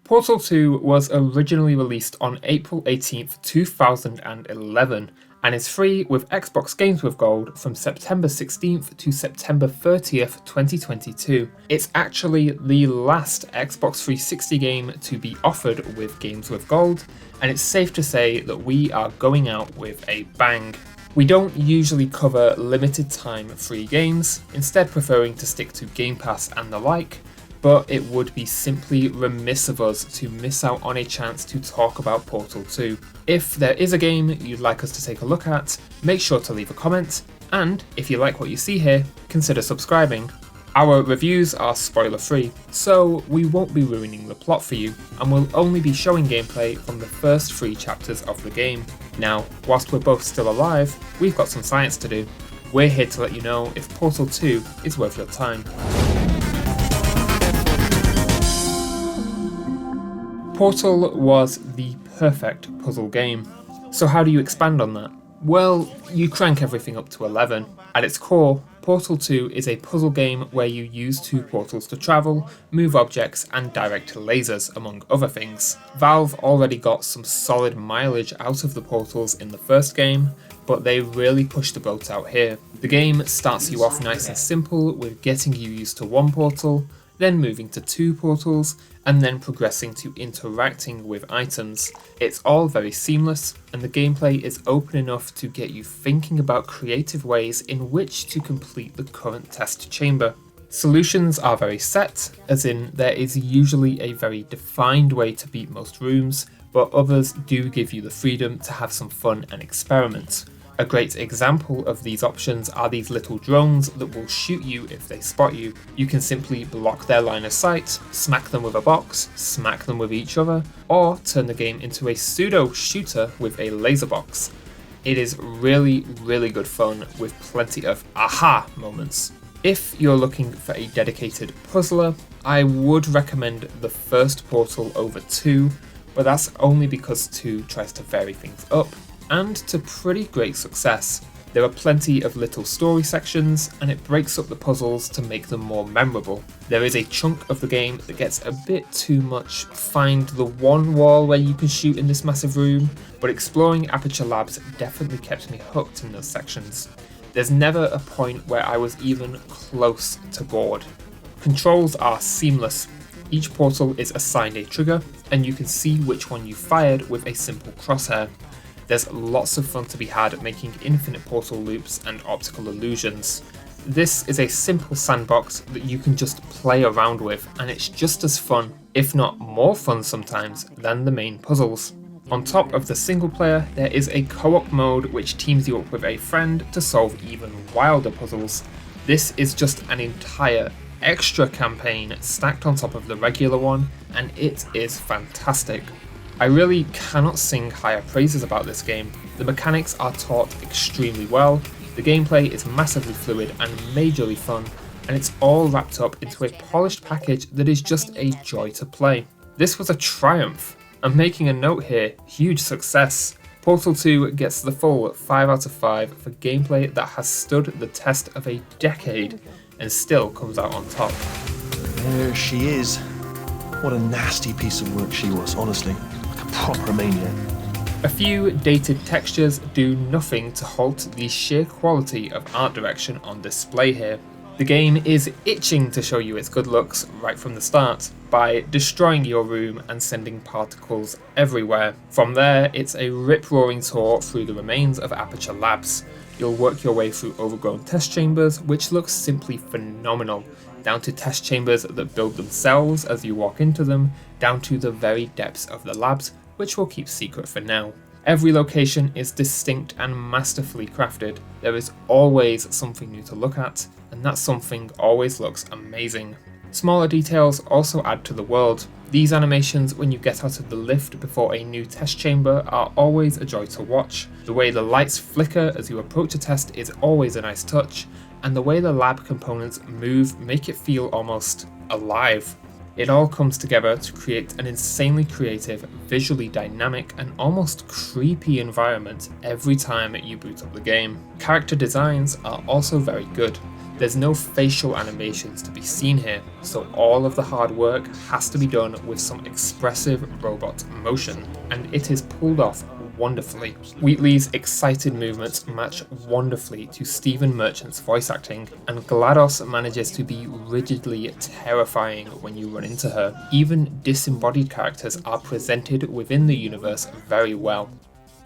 Portal 2 was originally released on April 18th, 2011, and is free with Xbox Games with Gold from September 16th to September 30th, 2022. It's actually the last Xbox 360 game to be offered with Games with Gold, and it's safe to say that we are going out with a bang. We don't usually cover limited time free games, instead preferring to stick to Game Pass and the like, but it would be simply remiss of us to miss out on a chance to talk about Portal 2. If there is a game you'd like us to take a look at, make sure to leave a comment, and if you like what you see here, consider subscribing. Our reviews are spoiler free, so we won't be ruining the plot for you, and we'll only be showing gameplay from the first 3 chapters of the game. Now, whilst we're both still alive, we've got some science to do. We're here to let you know if Portal 2 is worth your time. Portal was the perfect puzzle game. So how do you expand on that? Well, you crank everything up to 11. At its core, Portal 2 is a puzzle game where you use 2 portals to travel, move objects, and direct lasers, among other things. Valve already got some solid mileage out of the portals in the first game, but they really pushed the boat out here. The game starts you off nice and simple with getting you used to 1 portal, then moving to 2 portals, and then progressing to interacting with items. It's all very seamless, and the gameplay is open enough to get you thinking about creative ways in which to complete the current test chamber. Solutions are very set, as in there is usually a very defined way to beat most rooms, but others do give you the freedom to have some fun and experiment. A great example of these options are these little drones that will shoot you if they spot you. You can simply block their line of sight, smack them with a box, smack them with each other, or turn the game into a pseudo shooter with a laser box. It is really good fun with plenty of aha moments. If you're looking for a dedicated puzzler, I would recommend the first Portal over 2, but that's only because 2 tries to vary things up, and to pretty great success. There are plenty of little story sections, and it breaks up the puzzles to make them more memorable. There is a chunk of the game that gets a bit too much find the one wall where you can shoot in this massive room, but exploring Aperture Labs definitely kept me hooked in those sections. There's never a point where I was even close to bored. Controls are seamless. Each portal is assigned a trigger, and you can see which one you fired with a simple crosshair. There's lots of fun to be had making infinite portal loops and optical illusions. This is a simple sandbox that you can just play around with, and it's just as fun, if not more fun sometimes, than the main puzzles. On top of the single player, there is a co-op mode which teams you up with a friend to solve even wilder puzzles. This is just an entire extra campaign stacked on top of the regular one, and it is fantastic. I really cannot sing higher praises about this game. The mechanics are taught extremely well, the gameplay is massively fluid and majorly fun, and it's all wrapped up into a polished package that is just a joy to play. This was a triumph. I'm making a note here, huge success. Portal 2 gets the full 5 out of 5 for gameplay that has stood the test of a decade and still comes out on top. There she is. What a nasty piece of work she was, honestly. Proper maniac. A few dated textures do nothing to halt the sheer quality of art direction on display here. The game is itching to show you its good looks right from the start by destroying your room and sending particles everywhere. From there, it's a rip-roaring tour through the remains of Aperture Labs. You'll work your way through overgrown test chambers, which look simply phenomenal, down to test chambers that build themselves as you walk into them, down to the very depths of the labs, which we'll keep secret for now. Every location is distinct and masterfully crafted. There is always something new to look at, and that something always looks amazing. Smaller details also add to the world. These animations when you get out of the lift before a new test chamber are always a joy to watch. The way the lights flicker as you approach a test is always a nice touch, and the way the lab components move make it feel almost alive. It all comes together to create an insanely creative, visually dynamic, and almost creepy environment every time you boot up the game. Character designs are also very good. There's no facial animations to be seen here, so all of the hard work has to be done with some expressive robot motion, and it is pulled off wonderfully. Wheatley's excited movements match wonderfully to Stephen Merchant's voice acting, and GLaDOS manages to be rigidly terrifying when you run into her. Even disembodied characters are presented within the universe very well.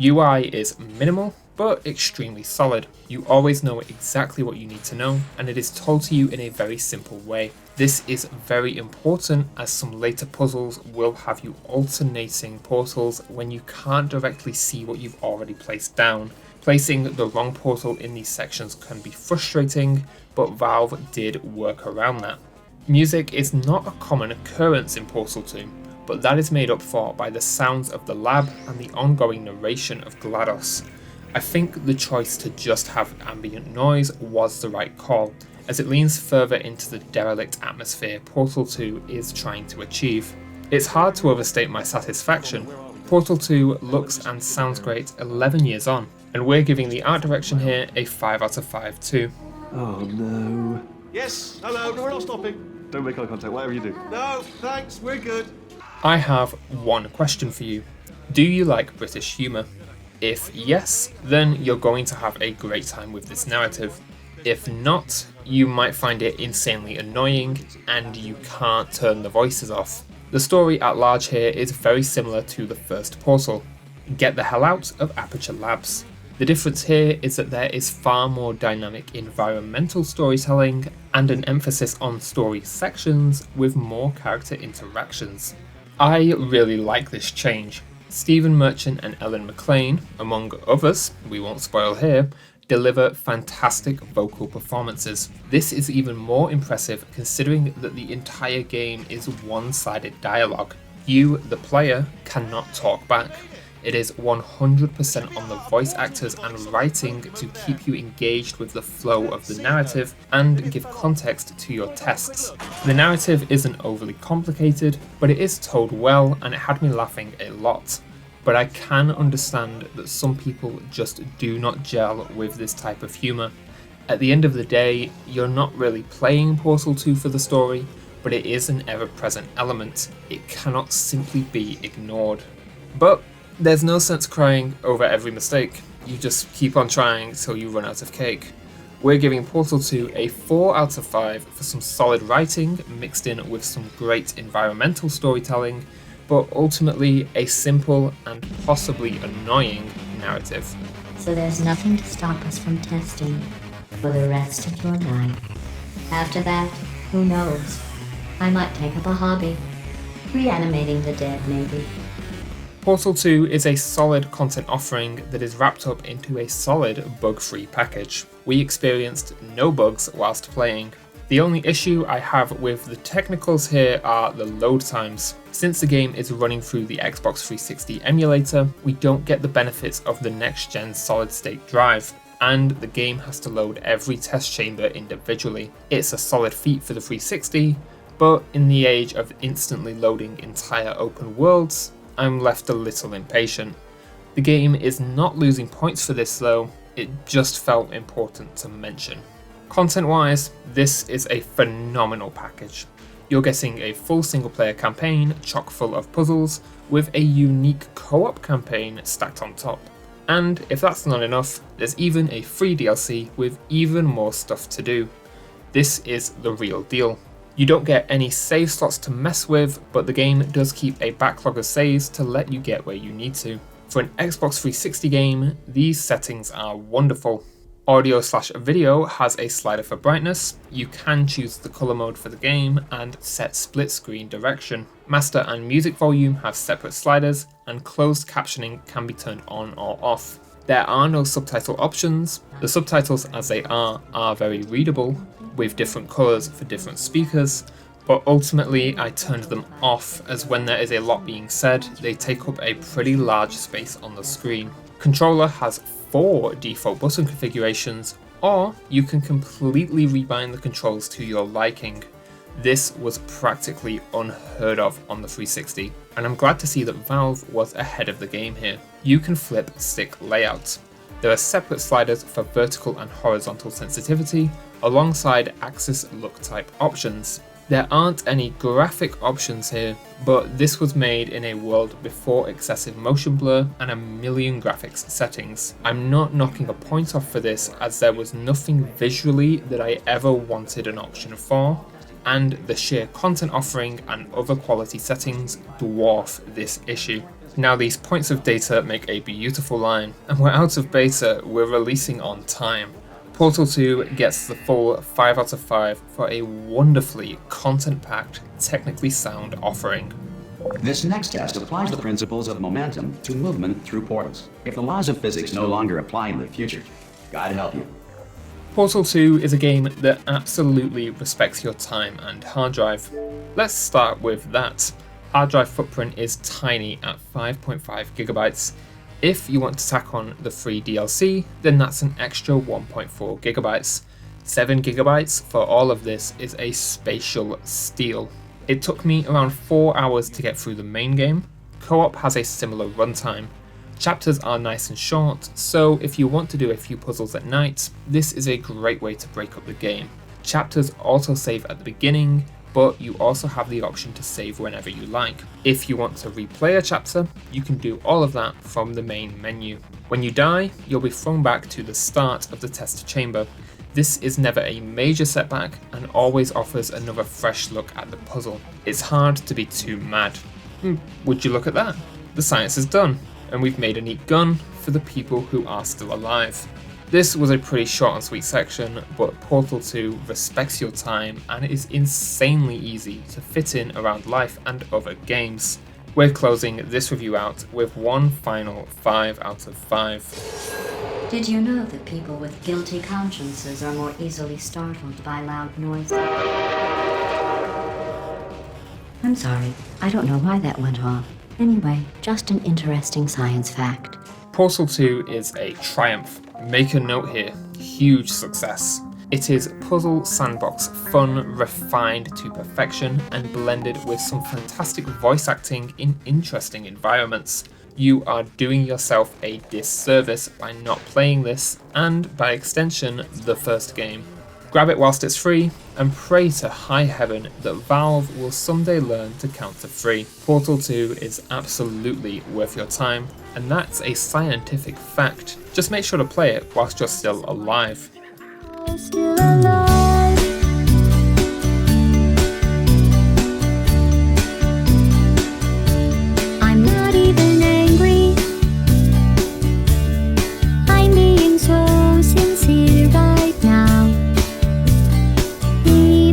UI is minimal, but extremely solid. You always know exactly what you need to know, and it is told to you in a very simple way. This is very important, as some later puzzles will have you alternating portals when you can't directly see what you've already placed down. Placing the wrong portal in these sections can be frustrating, but Valve did work around that. Music is not a common occurrence in Portal 2, but that is made up for by the sounds of the lab and the ongoing narration of GLaDOS. I think the choice to just have ambient noise was the right call, as it leans further into the derelict atmosphere Portal 2 is trying to achieve. It's hard to overstate my satisfaction. Portal 2 looks and sounds great 11 years on, and we're giving the art direction here a 5 out of 5 too. Oh no. Yes, hello, we're not stopping. Don't make eye contact, whatever you do. No, thanks, we're good. I have one question for you. Do you like British humour? If yes, then you're going to have a great time with this narrative. If not, you might find it insanely annoying and you can't turn the voices off. The story at large here is very similar to the first Portal. Get the hell out of Aperture Labs. The difference here is that there is far more dynamic environmental storytelling and an emphasis on story sections with more character interactions. I really like this change. Stephen Merchant and Ellen McLean, among others, we won't spoil here, deliver fantastic vocal performances. This is even more impressive considering that the entire game is one-sided dialogue. You, the player, cannot talk back. It is 100% on the voice actors and writing to keep you engaged with the flow of the narrative and give context to your tests. The narrative isn't overly complicated, but it is told well and it had me laughing a lot. But I can understand that some people just do not gel with this type of humour. At the end of the day, you're not really playing Portal 2 for the story, but it is an ever-present element. It cannot simply be ignored. But there's no sense crying over every mistake. You just keep on trying till you run out of cake. We're giving Portal 2 a 4 out of 5 for some solid writing mixed in with some great environmental storytelling, but ultimately a simple and possibly annoying narrative. So there's nothing to stop us from testing for the rest of your life. After that, who knows? I might take up a hobby. Reanimating the dead, maybe. Portal 2 is a solid content offering that is wrapped up into a solid bug-free package. We experienced no bugs whilst playing. The only issue I have with the technicals here are the load times. Since the game is running through the Xbox 360 emulator, we don't get the benefits of the next-gen solid-state drive, and the game has to load every test chamber individually. It's a solid feat for the 360, but in the age of instantly loading entire open worlds, I'm left a little impatient. The game is not losing points for this though, it just felt important to mention. Content-wise, this is a phenomenal package. You're getting a full single-player campaign chock full of puzzles with a unique co-op campaign stacked on top. And if that's not enough, there's even a free DLC with even more stuff to do. This is the real deal. You don't get any save slots to mess with, but the game does keep a backlog of saves to let you get where you need to. For an Xbox 360 game, these settings are wonderful. Audio/video has a slider for brightness, you can choose the colour mode for the game and set split screen direction. Master and music volume have separate sliders, and closed captioning can be turned on or off. There are no subtitle options. The subtitles as they are very readable, with different colours for different speakers, but ultimately I turned them off as when there is a lot being said, they take up a pretty large space on the screen. Controller has 4 default button configurations, or you can completely rebind the controls to your liking. This was practically unheard of on the 360, and I'm glad to see that Valve was ahead of the game here. You can flip stick layouts. There are separate sliders for vertical and horizontal sensitivity, alongside axis look type options. There aren't any graphic options here, but this was made in a world before excessive motion blur and a million graphics settings. I'm not knocking a point off for this, as there was nothing visually that I ever wanted an option for, and the sheer content offering and other quality settings dwarf this issue. Now these points of data make a beautiful line, and we're out of beta, we're releasing on time. Portal 2 gets the full 5 out of 5 for a wonderfully content-packed, technically sound offering. This next test applies the principles of momentum to movement through portals. If the laws of physics no longer apply in the future, God help you. Portal 2 is a game that absolutely respects your time and hard drive. Let's start with that. Hard drive footprint is tiny at 5.5 gigabytes. If you want to tack on the free DLC, then that's an extra 1.4 gigabytes. 7 gigabytes for all of this is a spatial steal. It took me around 4 hours to get through the main game. Co-op has a similar runtime. Chapters are nice and short, so if you want to do a few puzzles at night, this is a great way to break up the game. Chapters autosave at the beginning, but you also have the option to save whenever you like. If you want to replay a chapter, you can do all of that from the main menu. When you die, you'll be thrown back to the start of the test chamber. This is never a major setback and always offers another fresh look at the puzzle. It's hard to be too mad. Would you look at that? The science is done, and we've made a neat gun for the people who are still alive. This was a pretty short and sweet section, but Portal 2 respects your time and is insanely easy to fit in around life and other games. We're closing this review out with one final 5 out of 5. Did you know that people with guilty consciences are more easily startled by loud noises? I'm sorry, I don't know why that went off. Anyway, just an interesting science fact. Portal 2 is a triumph. Make a note here, huge success. It is puzzle sandbox fun, refined to perfection, and blended with some fantastic voice acting in interesting environments. You are doing yourself a disservice by not playing this, and by extension, the first game. Grab it whilst it's free, and pray to high heaven that Valve will someday learn to count to 3. Portal 2 is absolutely worth your time, and that's a scientific fact. Just make sure to play it whilst you're still alive. Still